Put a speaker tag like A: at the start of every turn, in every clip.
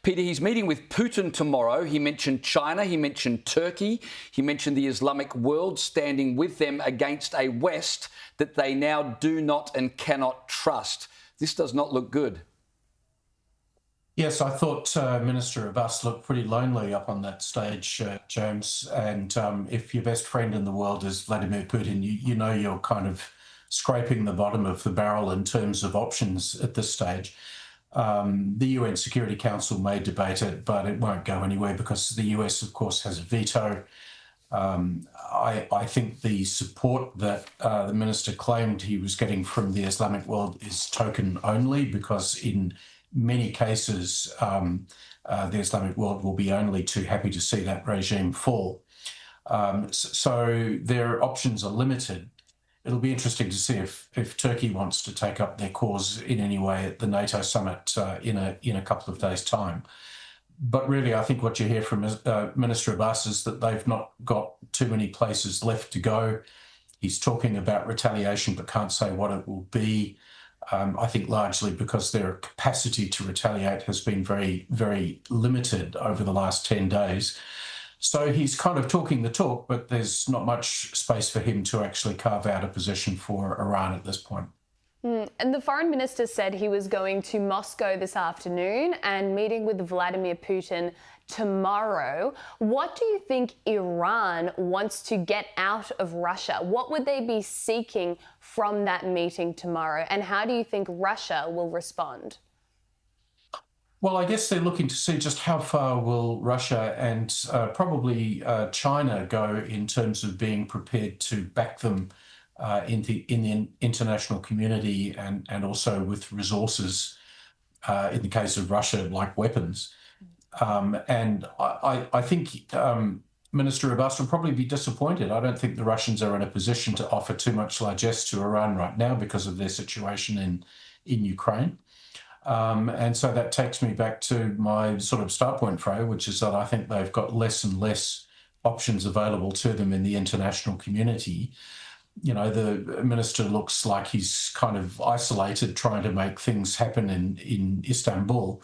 A: Peter, he's meeting with Putin tomorrow. He mentioned China, he mentioned Turkey, he mentioned the Islamic world standing with them against a West that they now do not and cannot trust. This does not look good.
B: Yes, I thought Minister Abbas looked pretty lonely up on that stage, James. And if your best friend in the world is Vladimir Putin, you know you're kind of scraping the bottom of the barrel in terms of options at this stage. The UN Security Council may debate it, but it won't go anywhere because the US, of course, has a veto. I think the support that the minister claimed he was getting from the Islamic world is token only, because in many cases, the Islamic world will be only too happy to see that regime fall. So their options are limited. It'll be interesting to see if Turkey wants to take up their cause in any way at the NATO summit in a couple of days' time. But really, I think what you hear from Minister Abbas is that they've not got too many places left to go. He's talking about retaliation, but can't say what it will be. I think largely because their capacity to retaliate has been very, very limited over the last 10 days. So he's kind of talking the talk, but there's not much space for him to actually carve out a position for Iran at this point.
C: And the foreign minister said he was going to Moscow this afternoon and meeting with Vladimir Putin tomorrow. What do you think Iran wants to get out of Russia? What would they be seeking from that meeting tomorrow? And how do you think Russia will respond?
B: Well, I guess they're looking to see just how far will Russia and probably China go in terms of being prepared to back them in the international community and also with resources, in the case of Russia, like weapons. And I think Minister Abbas will probably be disappointed. I don't think the Russians are in a position to offer too much largesse to Iran right now because of their situation in Ukraine. And so that takes me back to my sort of start point, Freya, which is that I think they've got less and less options available to them in the international community. You know, the minister looks like he's kind of isolated, trying to make things happen in Istanbul,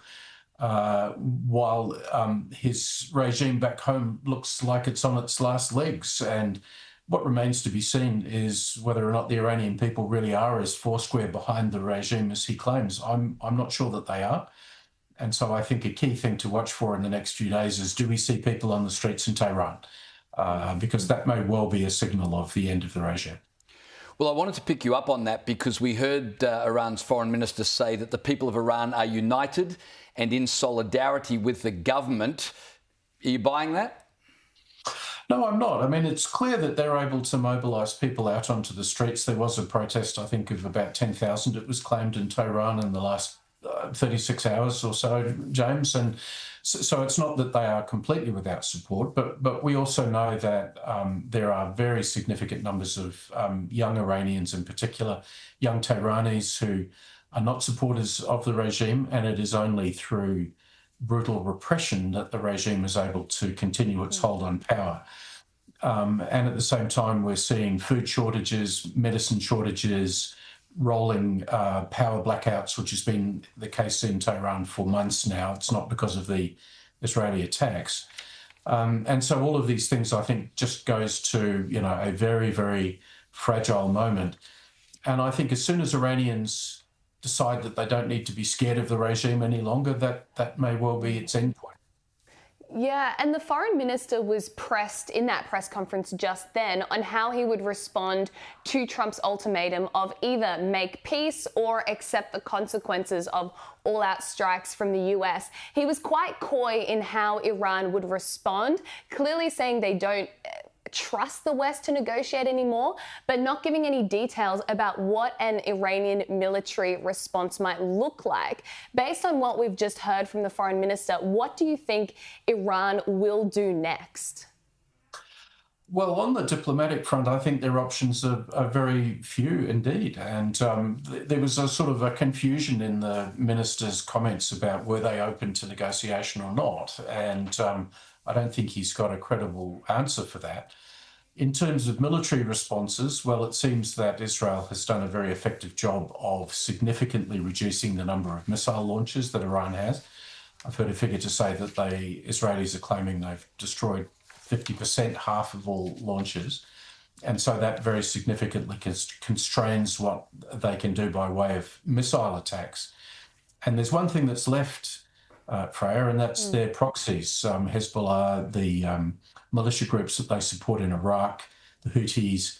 B: while his regime back home looks like it's on its last legs. And what remains to be seen is whether or not the Iranian people really are as foursquare behind the regime as he claims. I'm not sure that they are. And so I think a key thing to watch for in the next few days is, do we see people on the streets in Tehran? Because that may well be a signal of the end of the regime.
A: Well, I wanted to pick you up on that because we heard Iran's foreign minister say that the people of Iran are united and in solidarity with the government. Are you buying that?
B: No, I'm not. I mean, it's clear that they're able to mobilise people out onto the streets. There was a protest, I think, of about 10,000. It was claimed in Tehran in the last 36 hours or so, James. And so it's not that they are completely without support, but we also know that there are very significant numbers of young Iranians, in particular, young Tehranis, who are not supporters of the regime, and it is only through brutal repression that the regime is able to continue its hold on power. And at the same time, we're seeing food shortages, medicine shortages, rolling power blackouts, which has been the case in Tehran for months now. It's not because of the Israeli attacks. And so all of these things, I think, just goes to, you know, a very, very fragile moment. And I think as soon as Iranians decide that they don't need to be scared of the regime any longer, that may well be its endpoint.
C: Yeah, and the foreign minister was pressed in that press conference just then on how he would respond to Trump's ultimatum of either make peace or accept the consequences of all-out strikes from the US. He was quite coy in how Iran would respond, clearly saying they don't trust the West to negotiate anymore, but not giving any details about what an Iranian military response might look like. Based on what we've just heard from the foreign minister, what do you think Iran will do next?
B: Well, on the diplomatic front, I think their options are very few indeed. And there was a sort of a confusion in the minister's comments about were they open to negotiation or not. And I don't think he's got a credible answer for that. In terms of military responses, well, it seems that Israel has done a very effective job of significantly reducing the number of missile launches that Iran has. I've heard a figure to say that the Israelis are claiming they've destroyed 50%, half of all launches. And so that very significantly constrains what they can do by way of missile attacks. And there's one thing that's left, Freya, and that's their proxies. Hezbollah, the militia groups that they support in Iraq, the Houthis.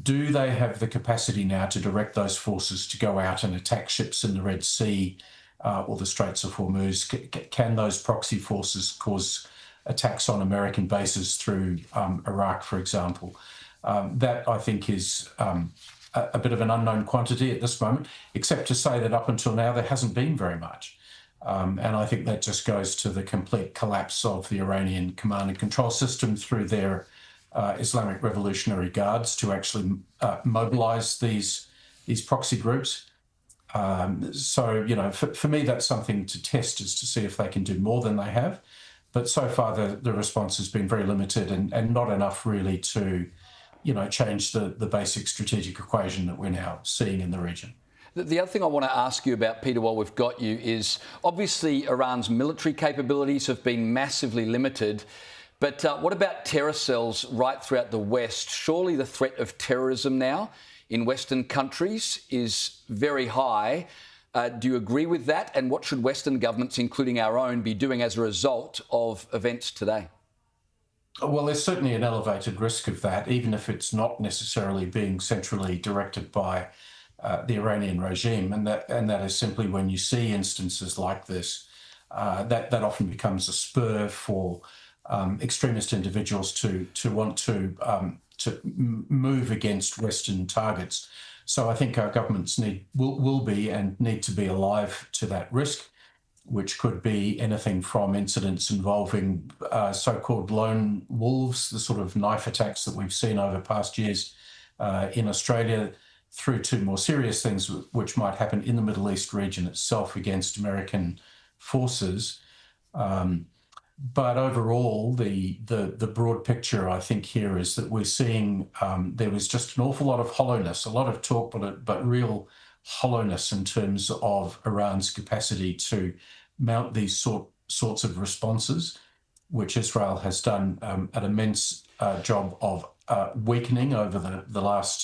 B: Do they have the capacity now to direct those forces to go out and attack ships in the Red Sea or the Straits of Hormuz? Can those proxy forces cause attacks on American bases through Iraq, for example? That, I think, is a bit of an unknown quantity at this moment, except to say that up until now there hasn't been very much. And I think that just goes to the complete collapse of the Iranian command and control system through their Islamic Revolutionary Guards to actually mobilise these proxy groups. So, you know, for me, that's something to test, is to see if they can do more than they have. But so far, the response has been very limited and not enough really to, you know, change the basic strategic equation that we're now seeing in the region.
A: The other thing I want to ask you about, Peter, while we've got you, is obviously Iran's military capabilities have been massively limited. But what about terror cells right throughout the West? Surely the threat of terrorism now in Western countries is very high. Do you agree with that? And what should Western governments, including our own, be doing as a result of events today?
B: Well, there's certainly an elevated risk of that, even if it's not necessarily being centrally directed by the Iranian regime. And that is simply, when you see instances like this, that often becomes a spur for extremist individuals to want to move against Western targets. So I think our governments will be and need to be alive to that risk, which could be anything from incidents involving so-called lone wolves, the sort of knife attacks that we've seen over past years in Australia, through to more serious things which might happen in the Middle East region itself against American forces. But overall, the broad picture, I think, here is that we're seeing there was just an awful lot of hollowness, a lot of talk, but real hollowness in terms of Iran's capacity to mount these sorts of responses, which Israel has done an immense job of weakening over the last,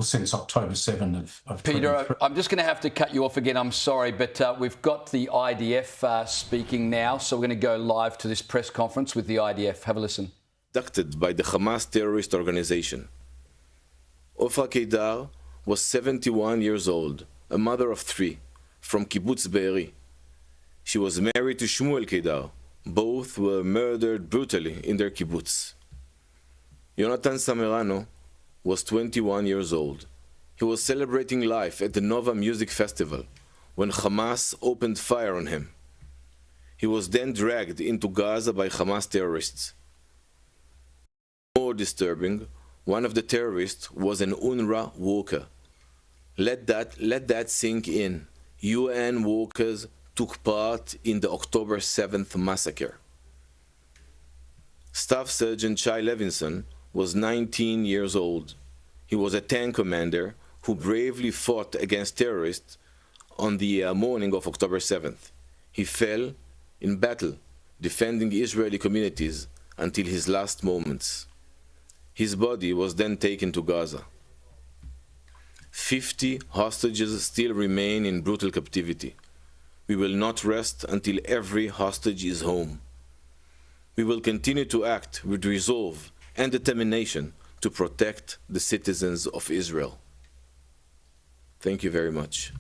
B: since October 7 of
A: Peter, I'm just going to have to cut you off again. I'm sorry, but we've got the IDF speaking now, so we're going to go live to this press conference with the IDF. Have a listen.
D: Conducted by the Hamas terrorist organization. Ofra Keidar was 71 years old, a mother of 3, from Kibbutz Be'eri. She was married to Shmuel Keidar. Both were murdered brutally in their kibbutz. Yonatan Samerano was 21 years old. He was celebrating life at the Nova Music Festival when Hamas opened fire on him. He was then dragged into Gaza by Hamas terrorists. More disturbing, one of the terrorists was an UNRWA worker. Let that sink in. UN workers took part in the October 7th massacre. Staff Sergeant Shai Levinson was 19 years old. He was a tank commander who bravely fought against terrorists on the morning of October 7th. He fell in battle, defending Israeli communities until his last moments. His body was then taken to Gaza. 50 hostages still remain in brutal captivity. We will not rest until every hostage is home. We will continue to act with resolve and determination to protect the citizens of Israel. Thank you very much.